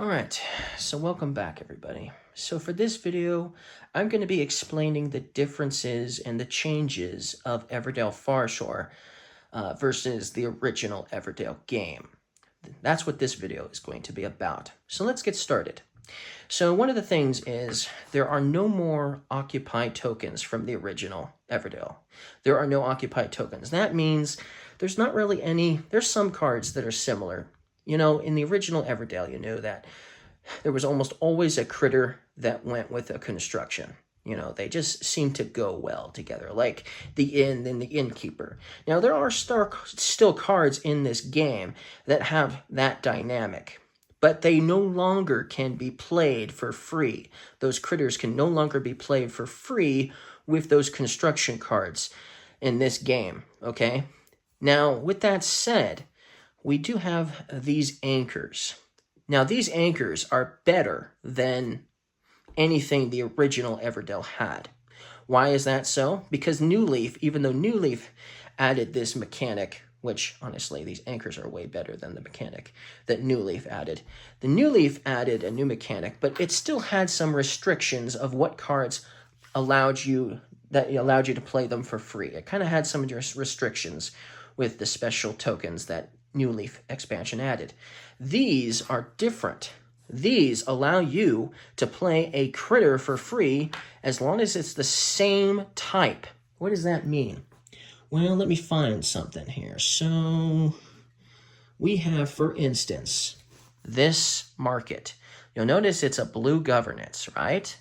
Alright, so welcome back everybody. So for this video, I'm going to be explaining the differences and the changes of Everdell Farshore versus the original Everdell game. That's what this video is going to be about. So let's get started. So one of the things is there are no more occupied tokens from the original Everdell. There are no occupied tokens. That means there's not really any, there's some cards that are similar. You know, in the original Everdell, you know that there was almost always a critter that went with a construction. You know, they just seem to go well together, like the inn and the innkeeper. Now, there are still cards in this game that have that dynamic, but they no longer can be played for free. Those critters can no longer be played for free with those construction cards in this game, okay? Now, with that said, we do have these anchors. Now, these anchors are better than anything the original Everdell had. Why is that so? Because New Leaf, even though New Leaf added this mechanic, which honestly, these anchors are way better than the mechanic that New Leaf added. The New Leaf added a new mechanic, but it still had some restrictions of what cards allowed you to play them for free. It kind of had some restrictions with the special tokens that New Leaf expansion added. These are different. These allow you to play a critter for free as long as it's the same type. What does that mean? Well, let me find something here. So we have, for instance, this market. You'll notice it's a blue governance, right?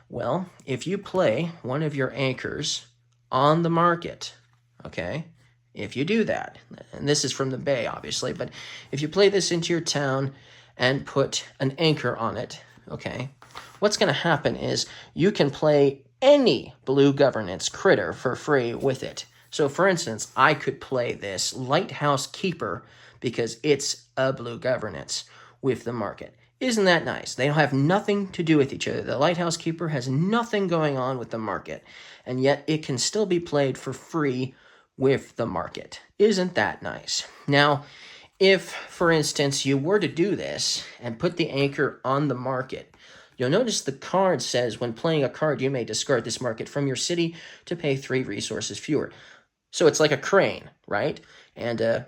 Well, if you play one of your anchors on the market, okay, if you do that, and this is from the Bay, obviously, but if you play this into your town and put an anchor on it, okay, what's going to happen is you can play any blue governance critter for free with it. So, for instance, I could play this Lighthouse Keeper because it's a blue governance with the market. Isn't that nice? They don't have nothing to do with each other. The Lighthouse Keeper has nothing going on with the market, and yet it can still be played for free with the market. Isn't that nice? Now, if, for instance, you were to do this and put the anchor on the market, you'll notice the card says, when playing a card, you may discard this market from your city to pay 3 resources fewer. So it's like a crane, right? And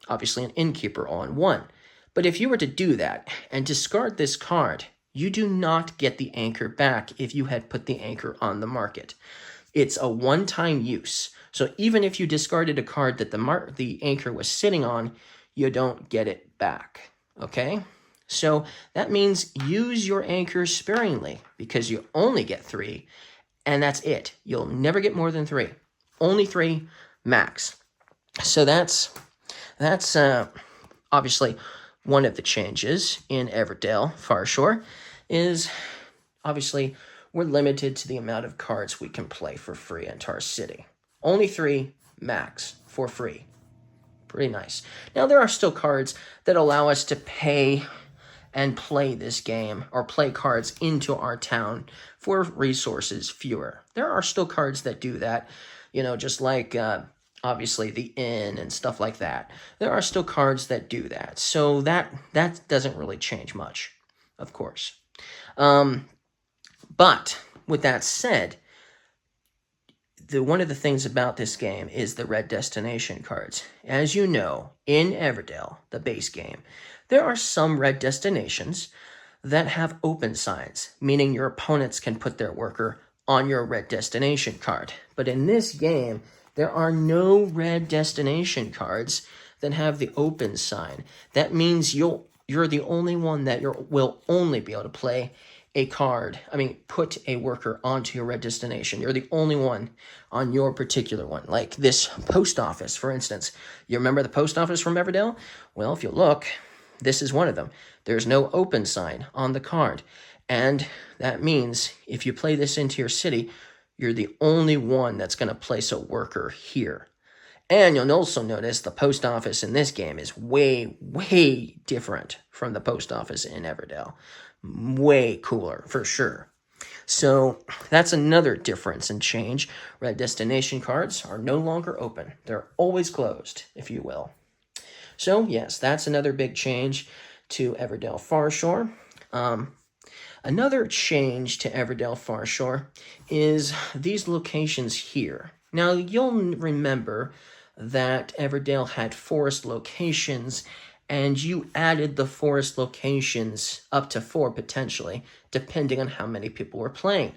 obviously an innkeeper all in one. But if you were to do that and discard this card, you do not get the anchor back if you had put the anchor on the market. It's a one-time use. So even if you discarded a card that the anchor was sitting on, you don't get it back, okay? So that means use your anchor sparingly because you only get 3, and that's it. You'll never get more than 3. Only 3 max. So that's obviously one of the changes in Everdell Farshore is obviously we're limited to the amount of cards we can play for free into our city. Only 3 max for free. Pretty nice. Now, there are still cards that allow us to pay and play this game or play cards into our town for resources fewer. There are still cards that do that, you know, just like obviously the inn and stuff like that. There are still cards that do that. So that doesn't really change much, of course. But with that said, one of the things about this game is the red destination cards. As you know, in Everdell, the base game, there are some red destinations that have open signs, meaning your opponents can put their worker on your red destination card. But in this game, there are no red destination cards that have the open sign. That means you're the only one that will only be able to play a card, put a worker onto your red destination. You're the only one on your particular one. Like this post office, for instance. You remember the post office from Everdell? Well, if you look, this is one of them. There's no open sign on the card. And that means if you play this into your city, you're the only one that's going to place a worker here. And you'll also notice the post office in this game is way, way different from the post office in Everdell. Way cooler, for sure. So that's another difference and change. Red destination cards are no longer open. They're always closed, if you will. So yes, that's another big change. to Everdell Farshore. Another change to Everdell Farshore is these locations here. Now, you'll remember that Everdell had forest locations, and you added the forest locations up to 4 potentially, depending on how many people were playing.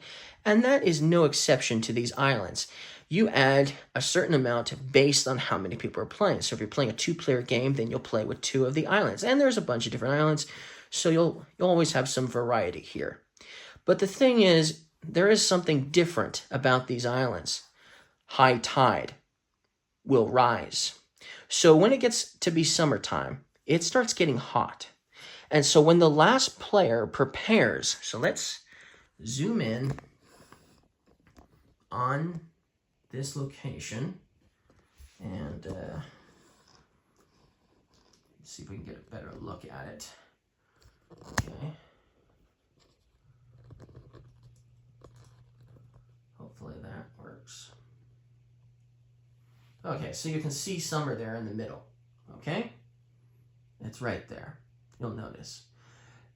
And that is no exception to these islands. You add a certain amount based on how many people are playing. So if you're playing a 2-player game, then you'll play with 2 of the islands. And there's a bunch of different islands, so you'll always have some variety here. But the thing is, there is something different about these islands. High tide will rise. So when it gets to be summertime, it starts getting hot. And so when the last player prepares, so let's zoom in on this location and see if we can get a better look at it. Okay. Hopefully that works. Okay, so you can see summer there in the middle. Okay? It's right there. You'll notice.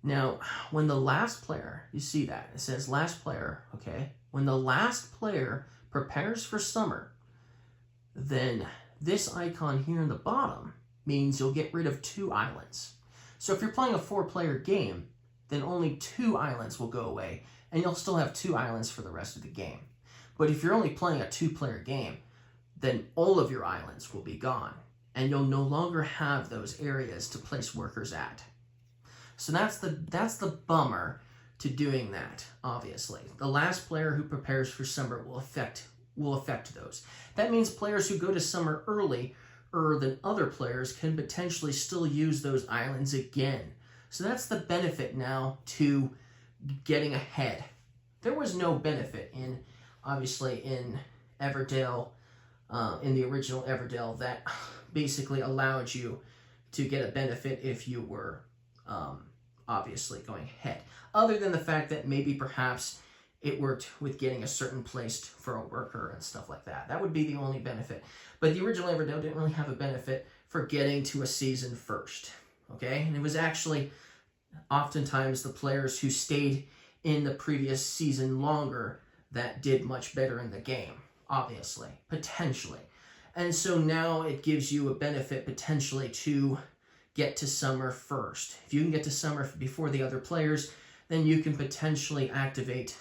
Now, when the last player, you see that, it says last player, okay? When the last player prepares for summer, then this icon here in the bottom means you'll get rid of 2 islands. So if you're playing a 4-player game, then only 2 islands will go away, and you'll still have 2 islands for the rest of the game. But if you're only playing a 2-player game, then all of your islands will be gone, and you'll no longer have those areas to place workers at. So that's the bummer to doing that, obviously. The last player who prepares for summer will affect those. That means players who go to summer earlier than other players can potentially still use those islands again. So that's the benefit now to getting ahead. There was no benefit obviously in Everdell, in the original Everdell, that basically allowed you to get a benefit if you were obviously going ahead. Other than the fact that maybe perhaps it worked with getting a certain place for a worker and stuff like that. That would be the only benefit. But the original Everdell didn't really have a benefit for getting to a season first. Okay? And it was actually oftentimes the players who stayed in the previous season longer that did much better in the game, obviously, potentially. And so now it gives you a benefit potentially to get to summer first. If you can get to summer before the other players, then you can potentially activate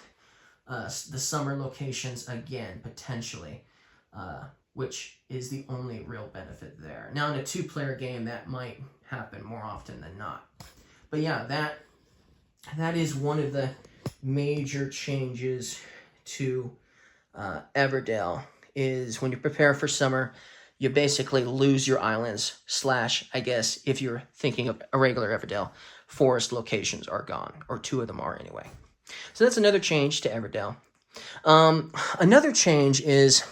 the summer locations again, potentially, which is the only real benefit there. Now, in a 2-player game, that might happen more often than not. But yeah, that is one of the major changes to Everdell, is when you prepare for summer, you basically lose your islands, / I guess, if you're thinking of a regular Everdell, forest locations are gone, or 2 of them are anyway. So that's another change to Everdell. Another change is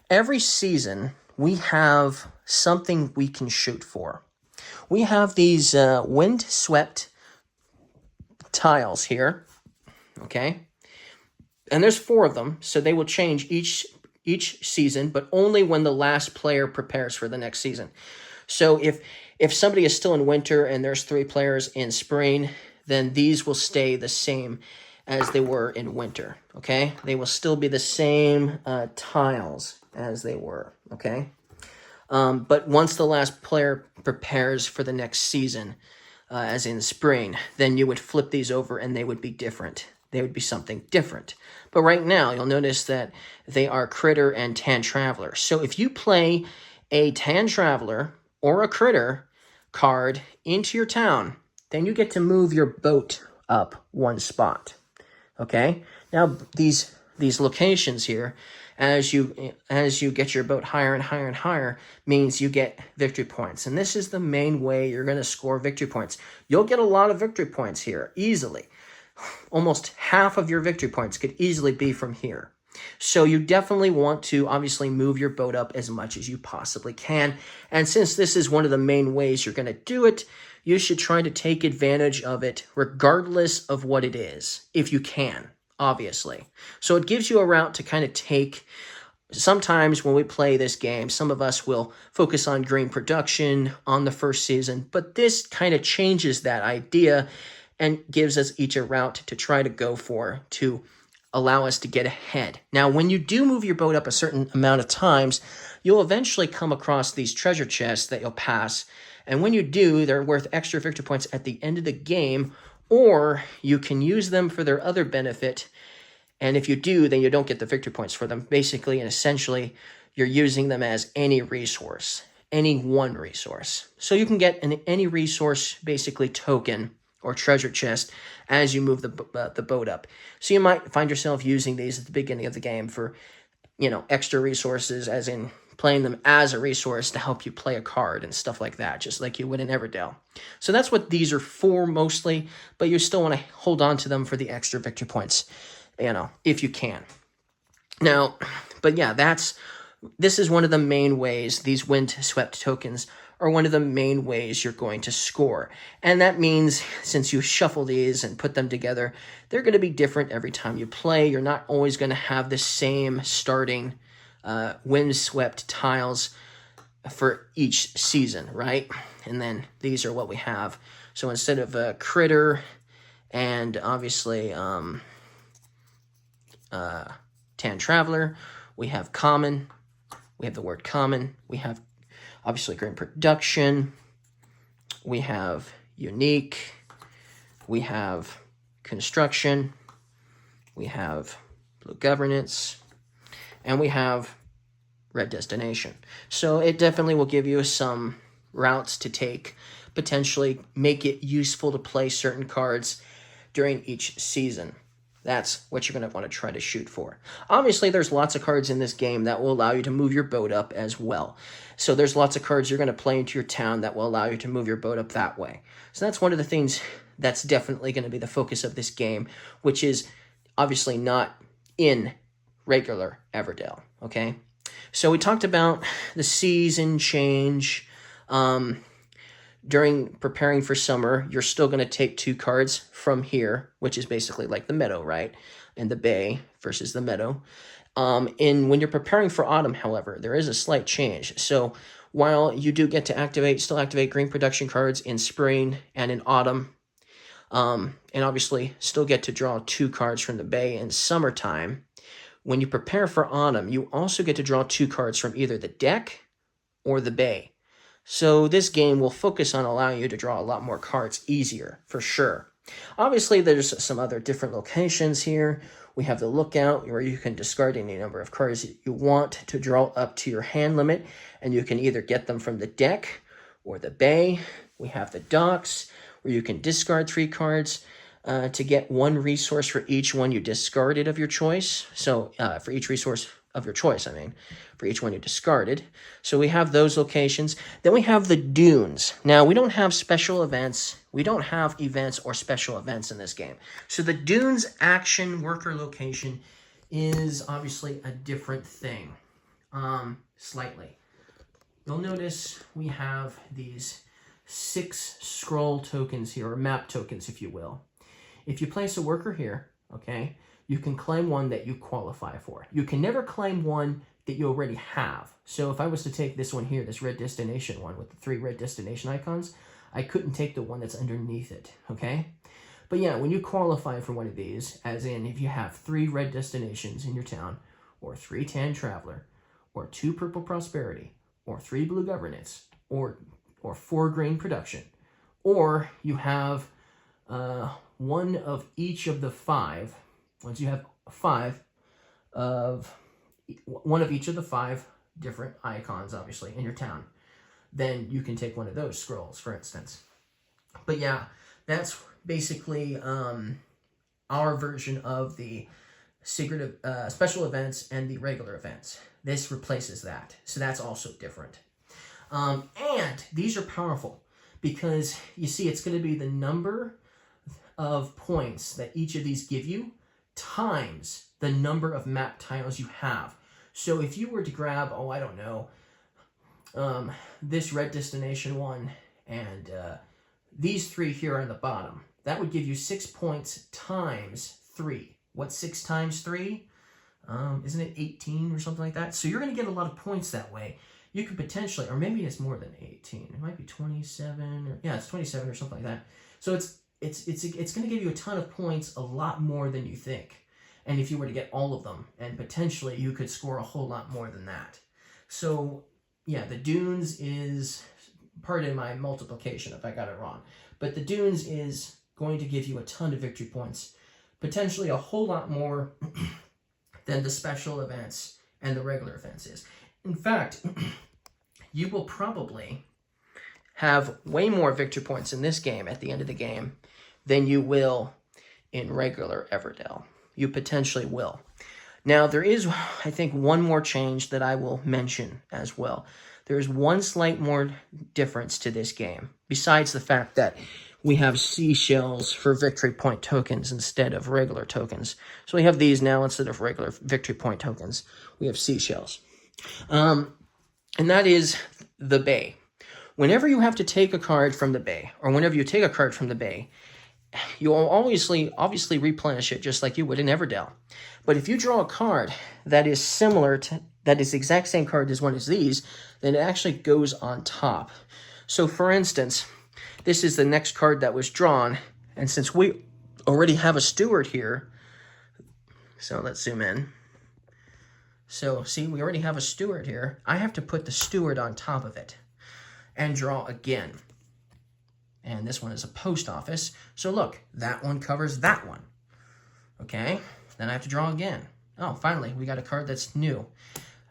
every season we have something we can shoot for. We have these wind-swept tiles here, okay? And there's 4 of them, so they will change each season, but only when the last player prepares for the next season. So if somebody is still in winter and there's 3 players in spring, then these will stay the same as they were in winter, okay? They will still be the same tiles as they were, okay? But once the last player prepares for the next season, as in spring, then you would flip these over and they would be different. They would be something different. But right now, you'll notice that they are Critter and Tan Traveler. So if you play a Tan Traveler or a Critter card into your town, then you get to move your boat up 1 spot. Okay? Now, these locations here, as you get your boat higher and higher and higher, means you get victory points. And this is the main way you're going to score victory points. You'll get a lot of victory points here, easily. Almost half of your victory points could easily be from here. So you definitely want to obviously move your boat up as much as you possibly can. And since this is one of the main ways you're going to do it, you should try to take advantage of it regardless of what it is, if you can, obviously. So it gives you a route to kind of take sometimes when we play this game, some of us will focus on green production on the first season, but this kind of changes that idea and gives us each a route to try to go for to allow us to get ahead. Now, when you do move your boat up a certain amount of times, you'll eventually come across these treasure chests that you'll pass. And when you do, they're worth extra victory points at the end of the game, or you can use them for their other benefit. And if you do, then you don't get the victory points for them. Basically and essentially, you're using them as any resource, any one resource. So you can get any resource, basically token or treasure chest as you move the boat up. So you might find yourself using these at the beginning of the game for, extra resources, as in playing them as a resource to help you play a card and stuff like that, just like you would in Everdell. So that's what these are for mostly, but you still want to hold on to them for the extra victory points, if you can. Now, but yeah, this is one of the main ways these wind-swept tokens are one of the main ways you're going to score. And that means since you shuffle these and put them together, they're going to be different every time you play. You're not always going to have the same starting wind-swept tiles for each season, right? And then these are what we have. So instead of a critter and obviously Tan Traveler, we have common. We have the word common. We have obviously green production. We have unique. We have construction. We have blue governance. And we have red destination. So it definitely will give you some routes to take, potentially make it useful to play certain cards during each season. That's what you're going to want to try to shoot for. Obviously, there's lots of cards in this game that will allow you to move your boat up as well. So there's lots of cards you're going to play into your town that will allow you to move your boat up that way. So that's one of the things that's definitely going to be the focus of this game, which is obviously not in regular Everdell, okay? So we talked about the season change. During preparing for summer, you're still going to take 2 cards from here, which is basically like the meadow, right? And the bay versus the meadow. When you're preparing for autumn, however, there is a slight change. So while you do get to still activate green production cards in spring and in autumn, and obviously still get to draw 2 cards from the bay in summertime, when you prepare for autumn, you also get to draw 2 cards from either the deck or the bay. So this game will focus on allowing you to draw a lot more cards easier, for sure. Obviously, there's some other different locations here. We have the lookout, where you can discard any number of cards that you want to draw up to your hand limit, and you can either get them from the deck or the bay. We have the docks, where you can discard 3 cards to get 1 resource for each one you discarded of your choice. So for each resource of your choice, for each one you discarded. So we have those locations. Then we have the dunes. Now, we don't have special events. We don't have events or special events in this game. So the dunes action worker location is obviously a different thing, slightly. You'll notice we have these 6 scroll tokens here, or map tokens, if you will. If you place a worker here, okay, you can claim one that you qualify for. You can never claim one that you already have. So if I was to take this one here, this red destination one with the 3 red destination icons, I couldn't take the one that's underneath it, okay? But yeah, when you qualify for one of these, as in if you have 3 red destinations in your town, or 3 Tan Traveler, or 2 purple Prosperity, or 3 blue Governance, or 4 green Production, or you have one of each of the 5, once you have 5 of one of each of the 5 different icons, obviously, in your town, then you can take one of those scrolls, for instance. But yeah, that's basically our version of the secret special events and the regular events. This replaces that, so that's also different. And these are powerful because you see it's going to be the number of points that each of these give you times the number of map tiles you have. So if you were to grab, I don't know, this red destination one and these 3 here on the bottom, that would give you 6 points times 3. What's 6 times 3? Isn't it 18 or something like that? So you're going to get a lot of points that way. You could potentially, or maybe it's more than 18. It might be 27, or yeah, it's 27 or something like that. So it's going to give you a ton of points, a lot more than you think. And if you were to get all of them, and potentially you could score a whole lot more than that. So yeah, the Dunes is, pardon my multiplication if I got it wrong, but the Dunes is going to give you a ton of victory points, potentially a whole lot more than the special events and the regular events is. In fact, you will probably have way more victory points in this game at the end of the game than you will in regular Everdell. You potentially will. Now, there is, I think, one more change that I will mention as well. There is one slight more difference to this game, besides the fact that we have seashells for victory point tokens instead of regular tokens. So we have these now instead of regular victory point tokens. We have seashells. And that is the bay. Whenever you have to take a card from the bay, or whenever you take a card from the bay, you'll obviously replenish it just like you would in Everdell. But if you draw a card that is similar to, that is the exact same card as one as these, then it actually goes on top. So for instance, this is the next card that was drawn, and since we already have a steward here, so let's zoom in. So see, we already have a steward here. I have to put the steward on top of it and draw again. And this one is a post office. So look, that one covers that one. Okay, then I have to draw again. Oh, finally, we got a card that's new.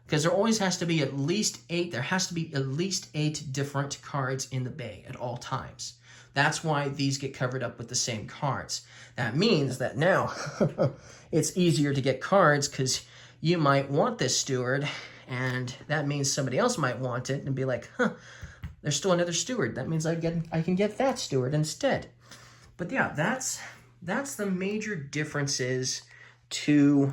Because there always has to be at least 8, there has to be at least 8 different cards in the bay at all times. That's why these get covered up with the same cards. That means that now it's easier to get cards because you might want this steward, and that means somebody else might want it and be like, huh, there's still another steward. That means I can get that steward instead. But yeah, that's the major differences to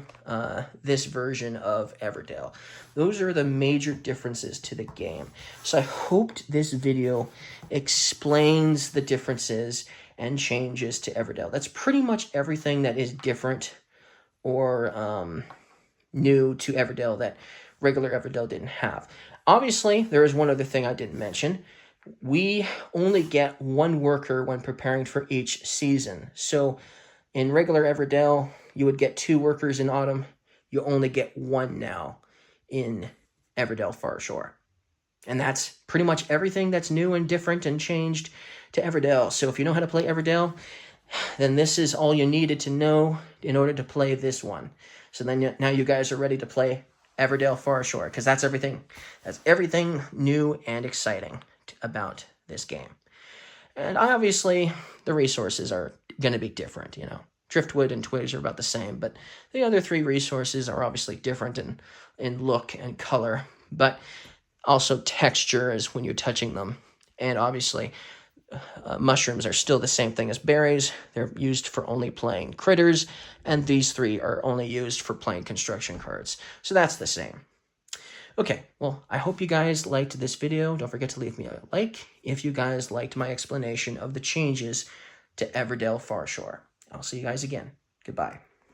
this version of Everdell. Those are the major differences to the game. So I hoped this video explains the differences and changes to Everdell. That's pretty much everything that is different or new to Everdell that regular Everdell didn't have. Obviously, there is one other thing I didn't mention. We only get 1 worker when preparing for each season. So in regular Everdell, you would get 2 workers in autumn. You only get 1 now in Everdell Farshore. And that's pretty much everything that's new and different and changed to Everdell. So if you know how to play Everdell, then this is all you needed to know in order to play this one. So then now you guys are ready to play Everdell Farshore, because that's everything. That's everything new and exciting about this game. And obviously, the resources are going to be different, you know. Driftwood and twigs are about the same, but the other 3 resources are obviously different in look and color, but also texture is when you're touching them. And obviously, mushrooms are still the same thing as berries. They're used for only playing critters, and these 3 are only used for playing construction cards. So that's the same. Okay, well, I hope you guys liked this video. Don't forget to leave me a like if you guys liked my explanation of the changes to Everdell Farshore. I'll see you guys again. Goodbye.